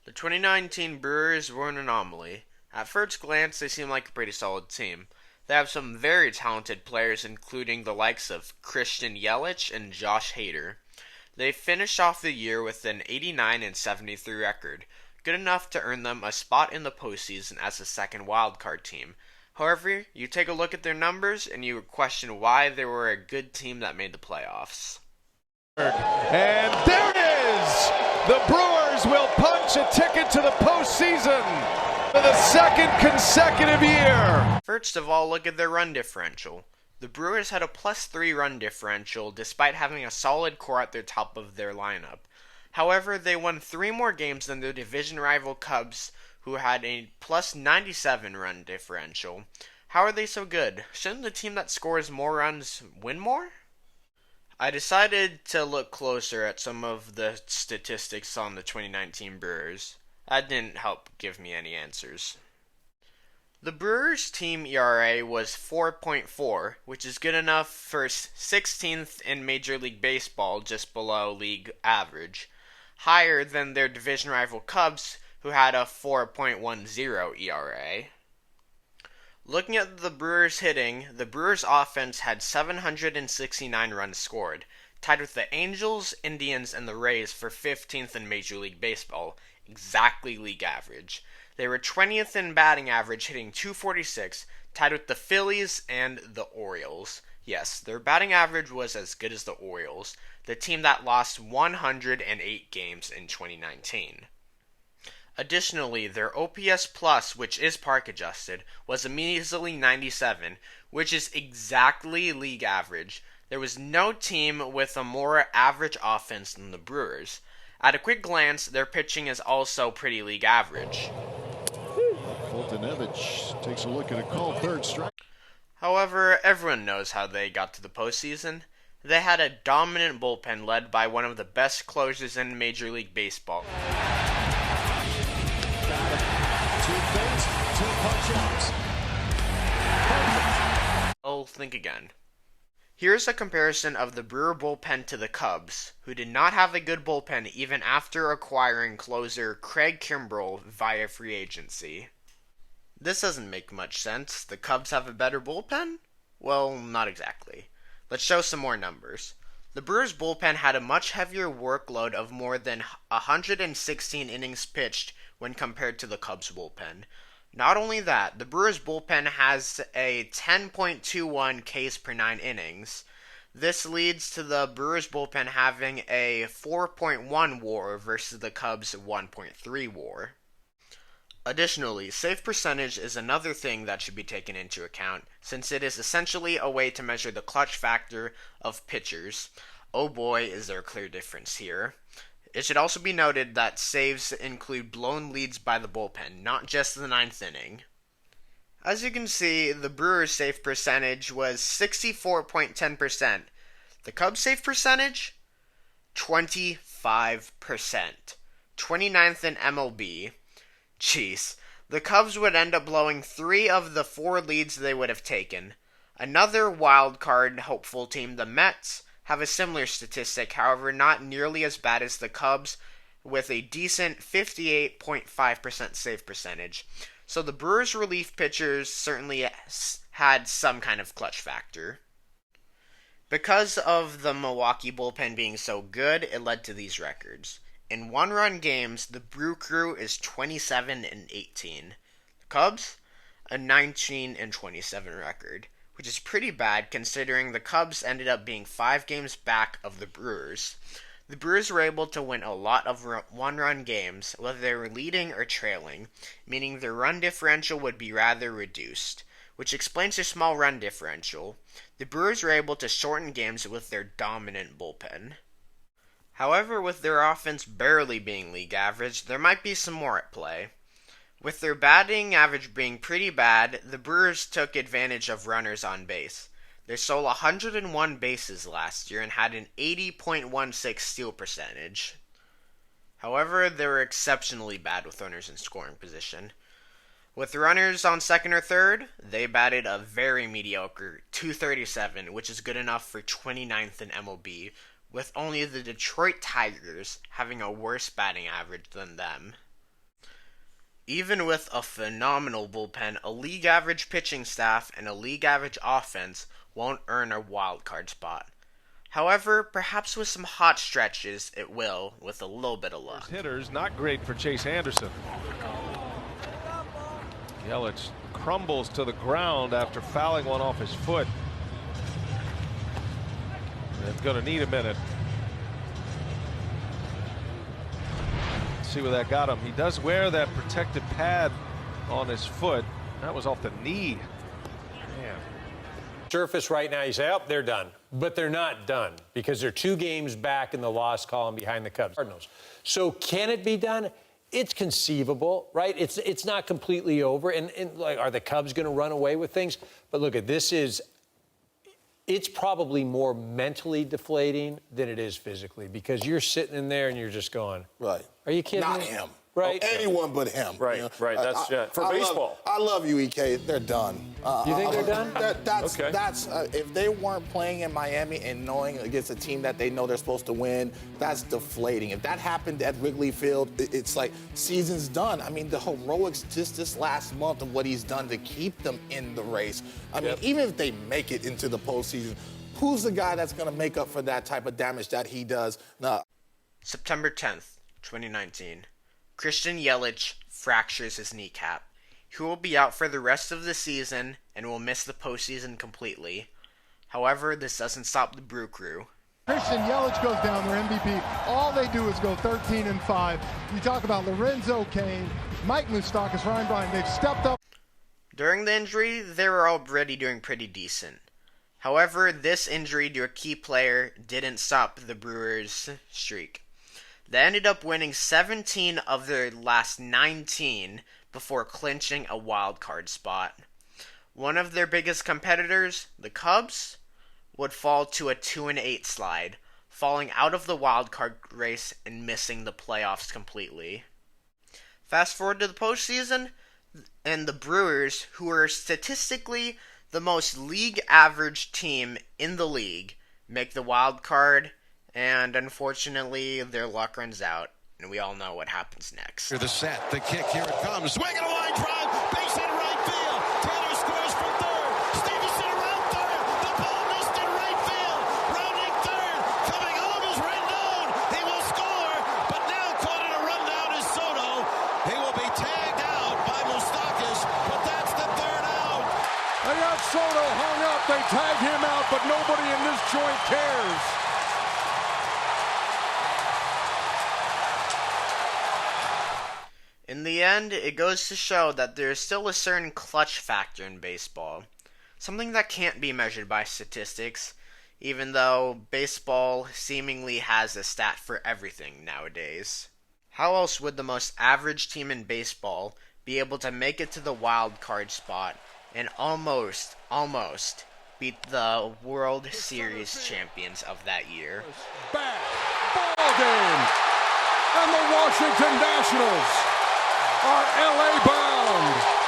The 2019 Brewers were an anomaly. At first glance, they seem like a pretty solid team. They have some very talented players, including the likes of Christian Yelich and Josh Hader. They finished off the year with an 89-73 record, good enough to earn them a spot in the postseason as a second wildcard team. However, you take a look at their numbers and you question why they were a good team that made the playoffs. And there it is! The Brewers will punch a ticket to the postseason for the second consecutive year. First of all, look at their run differential. The Brewers had a +3 run differential despite having a solid core at the top of their lineup. However, they won 3 more games than their division rival Cubs, who had a +97 run differential. How are they so good? Shouldn't the team that scores more runs win more? I decided to look closer at some of the statistics on the 2019 Brewers. That didn't help give me any answers. The Brewers team ERA was 4.4, which is good enough for 16th in Major League Baseball, just below league average. Higher than their division rival Cubs, who had a 4.10 ERA. Looking at the Brewers hitting, the Brewers offense had 769 runs scored, tied with the Angels, Indians, and the Rays for 15th in Major League Baseball, exactly league average. They were 20th in batting average, hitting .246, tied with the Phillies and the Orioles. Yes, their batting average was as good as the Orioles, the team that lost 108 games in 2019. Additionally, their OPS plus, which is park adjusted, was a measly 97, which is exactly league average. There was no team with a more average offense than the Brewers. At a quick glance, their pitching is also pretty league average. Fultonevich takes a look at a called third strike. However, everyone knows how they got to the postseason. They had a dominant bullpen led by one of the best closers in Major League Baseball. I'll think again. Here's a comparison of the Brewer bullpen to the Cubs, who did not have a good bullpen even after acquiring closer Craig Kimbrell via free agency. This doesn't make much sense. The Cubs have a better bullpen? Well, not exactly. Let's show some more numbers. The Brewers bullpen had a much heavier workload of more than 116 innings pitched when compared to the Cubs bullpen. Not only that, the Brewers bullpen has a 10.21 Ks per 9 innings. This leads to the Brewers bullpen having a 4.1 WAR versus the Cubs' 1.3 WAR. Additionally, save percentage is another thing that should be taken into account, since it is essentially a way to measure the clutch factor of pitchers. Oh boy, is there a clear difference here. It should also be noted that saves include blown leads by the bullpen, not just the 9th inning. As you can see, the Brewers' save percentage was 64.10%. The Cubs' save percentage? 25%. 29th in MLB. Jeez, the Cubs would end up blowing 3 of the 4 leads they would have taken. Another wild card hopeful team, the Mets, have a similar statistic, however not nearly as bad as the Cubs, with a decent 58.5% save percentage. So the Brewers' relief pitchers certainly had some kind of clutch factor. Because of the Milwaukee bullpen being so good, it led to these records. In one-run games, the Brew Crew is 27-18. The Cubs, a 19-27 record, which is pretty bad considering the Cubs ended up being 5 games back of the Brewers. The Brewers were able to win a lot of one-run games, whether they were leading or trailing, meaning their run differential would be rather reduced, which explains their small run differential. The Brewers were able to shorten games with their dominant bullpen. However, with their offense barely being league average, there might be some more at play. With their batting average being pretty bad, the Brewers took advantage of runners on base. They stole 101 bases last year and had an 80.16 steal percentage. However, they were exceptionally bad with runners in scoring position. With runners on second or third, they batted a very mediocre .237, which is good enough for 29th in MLB, with only the Detroit Tigers having a worse batting average than them. Even with a phenomenal bullpen, a league average pitching staff, and a league average offense won't earn a wild card spot. However, perhaps with some hot stretches, it will, with a little bit of luck. Hitters, not great for Chase Anderson. Yelich crumbles to the ground after fouling one off his foot. It's going to need a minute. See where that got him. He does wear that protective pad on his foot. That was off the knee. Man. Surface right now, you say, oh, they're done. But they're not done because they're 2 games back in the loss column behind the Cardinals. So can it be done? It's conceivable, right? It's not completely over. And like, are the Cubs going to run away with things? But look, it's probably more mentally deflating than it is physically because you're sitting in there and you're just going, right. Are you kidding Not me? him. Right. Anyone but him. Right, you know? right. That's for baseball. I love you, EK. They're done. You think they're done? That's okay. If they weren't playing in Miami and knowing against a team that they know they're supposed to win, that's deflating. If that happened at Wrigley Field, it's like season's done. I mean, the heroics just this last month of what he's done to keep them in the race. I mean, even if they make it into the postseason, who's the guy that's going to make up for that type of damage that he does? No. September 10th, 2019. Christian Yelich fractures his kneecap. He will be out for the rest of the season and will miss the postseason completely. However, this doesn't stop the Brew Crew. Christian Yelich goes down, their MVP. All they do is go 13-5. You talk about Lorenzo Cain, Mike Moustakas, Ryan Bryan. They've stepped up. During the injury, they were already doing pretty decent. However, this injury to a key player didn't stop the Brewers' streak. They ended up winning 17 of their last 19 before clinching a wild card spot. One of their biggest competitors, the Cubs, would fall to a 2-8 slide, falling out of the wild card race and missing the playoffs completely. Fast forward to the postseason, and the Brewers, who are statistically the most league average team in the league, make the wild card. And unfortunately, their luck runs out, and we all know what happens next. The set, the kick, here it comes. Swing and a line drive, base hit right field. Taylor scores from third. Stevenson around third. The ball missed in right field. Rounding third, coming home is Rendon. He will score, but now caught in a rundown is Soto. He will be tagged out by Moustakas, but that's the third out. They got Soto hung up. They tag him out, but nobody in this joint cares. In the end, it goes to show that there is still a certain clutch factor in baseball, something that can't be measured by statistics, even though baseball seemingly has a stat for everything nowadays. How else would the most average team in baseball be able to make it to the wild card spot and almost beat the World Series champions of that year? Back ball game, and the Washington Nationals are LA bound.